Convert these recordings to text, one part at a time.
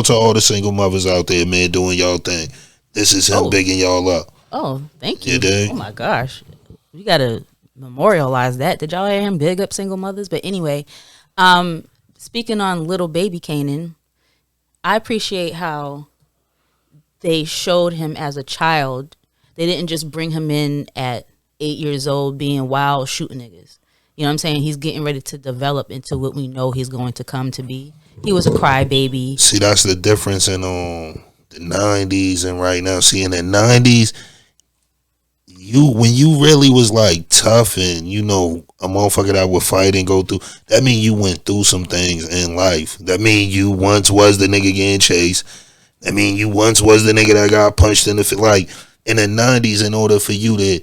To all the single mothers out there, man, doing y'all thing. This is him Oh, bigging y'all up. oh, thank You you. dig? Oh my gosh, we gotta memorialize that. Did y'all hear him big up single mothers? But anyway, speaking on little baby Kanan, I appreciate how they showed him as a child. They didn't just bring him in at 8 years old being wild shooting niggas. You know what I'm saying? He's getting ready to develop into what we know he's going to come to be. He was a crybaby. See, that's the difference in the '90s and right now. See, in the '90s, when you really was like tough and a motherfucker that would fight and go through, that mean you went through some things in life. That mean you once was the nigga getting chased. That mean you once was the nigga that got punched in the face. Like in the '90s, in order for you to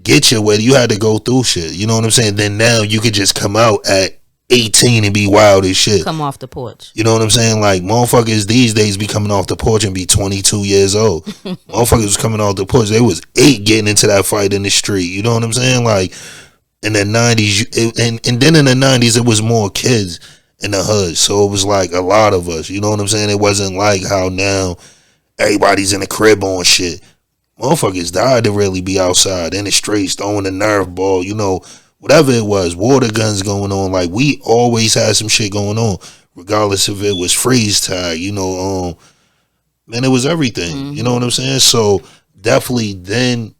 get your way, you had to go through shit. You know what I'm saying? Then now you could just come out at 18 and be wild as shit. Come off the porch. You know what I'm saying? Like motherfuckers these days be coming off the porch and be 22 years old. Motherfuckers was coming off the porch. They was 8 getting into that fight in the street. You know what I'm saying? Like in the '90s, and then in the '90s it was more kids in the hood. So it was like a lot of us. You know what I'm saying? It wasn't like how now everybody's in the crib on shit. Motherfuckers died to really be outside in the streets throwing the Nerf ball, whatever it was, water guns going on. Like we always had some shit going on, regardless if it was freeze tag, man, it was everything. Mm-hmm. You know what I'm saying? So definitely then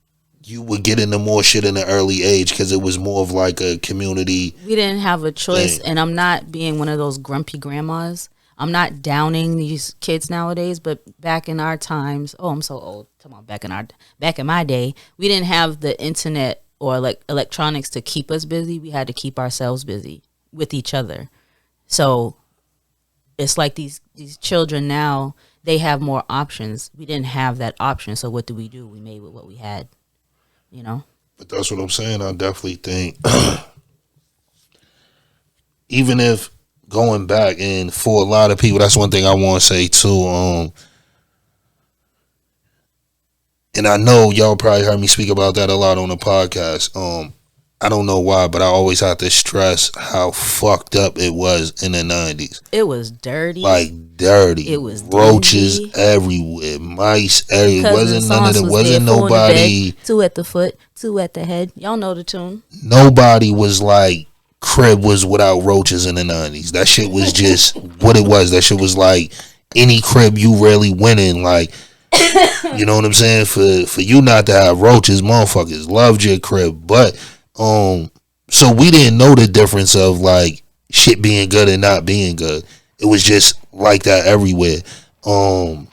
you would get into more shit in the early age because it was more of like a community. We didn't have a choice, thing. and I'm not being one of those grumpy grandmas. I'm not downing these kids nowadays, but back in our times, I'm so old. Come on, back in my day, we didn't have the internet or like electronics to keep us busy. We had to keep ourselves busy with each other. So it's like these children now, they have more options. We didn't have that option. So what do? We made with what we had, But that's what I'm saying. I definitely think even if going back, and for a lot of people, that's one thing I want to say too. And I know y'all probably heard me speak about that a lot on the podcast. I don't know why, but I always have to stress how fucked up it was in the '90s. It was dirty, like dirty. It was roaches dingy. Everywhere, mice everywhere. Wasn't none of it. Wasn't nobody. 2 at the foot, 2 at the head. Y'all know the tune. Nobody was like crib was without roaches in the '90s. That shit was just what it was. That shit was like any crib you really went in. Like, you know what I'm saying? For you not to have roaches, motherfuckers loved your crib. But so we didn't know the difference of like shit being good and not being good. It was just like that everywhere. But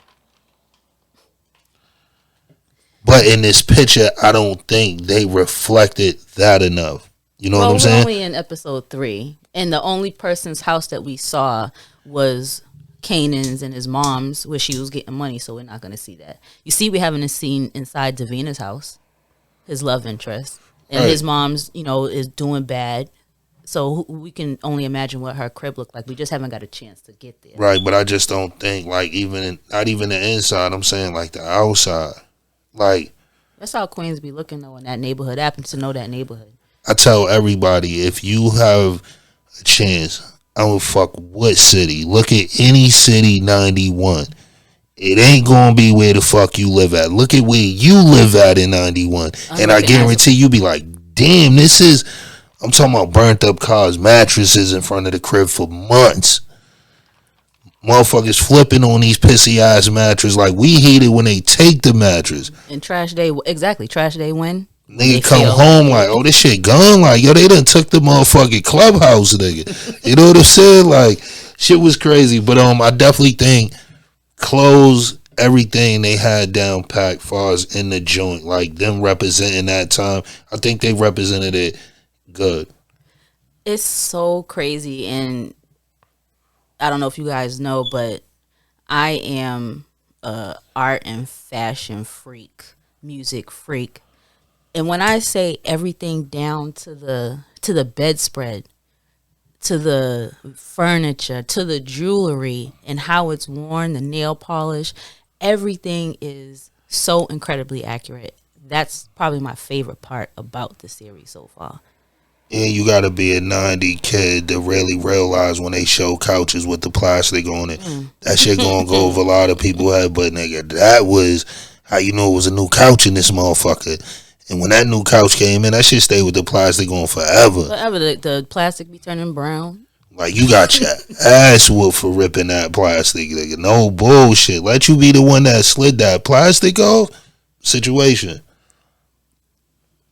in this picture, I don't think they reflected that enough. You know what I'm saying? We're only in episode 3, and the only person's house that we saw was Kanan's and his mom's, where she was getting money. So we're not going to see that. You see, we haven't seen inside Davina's house, his love interest, and his mom's, is doing bad. So we can only imagine what her crib looked like. We just haven't got a chance to get there. Right, but I just don't think like not even the inside. I'm saying like the outside. Like that's how Queens be looking though in that neighborhood. I happen to know that neighborhood. I tell everybody, if you have a chance, I don't fuck what city. Look at any city 91. It ain't gonna be where the fuck you live at. Look at where you live at in 91. And I guarantee you be like, damn, this is, I'm talking about burnt up cars, mattresses in front of the crib for months. Motherfuckers flipping on these pissy ass mattresses. Like, we hate it when they take the mattress. And trash day, exactly, trash day when? Nigga come home like, oh, this shit gone. Like, yo, they done took the motherfucking clubhouse, nigga. You know what I'm saying? Like, shit was crazy. But I definitely think clothes, everything they had down packed far as in the joint. Like, them representing that time. I think they represented it good. It's so crazy. And I don't know if you guys know, but I am a art and fashion freak, music freak. And when I say everything down to the bedspread, to the furniture, to the jewelry and how it's worn, the nail polish, everything is so incredibly accurate. That's probably my favorite part about the series so far. And you gotta be a 90 kid to really realize when they show couches with the plastic on it. That shit gonna go over a lot of people's head, but nigga, that was how you know it was a new couch in this motherfucker. And when that new couch came in, that shit stayed with the plastic on forever. Forever, the plastic be turning brown. Like, you got your ass whooped for ripping that plastic, nigga. No bullshit. Let you be the one that slid that plastic off. Situation.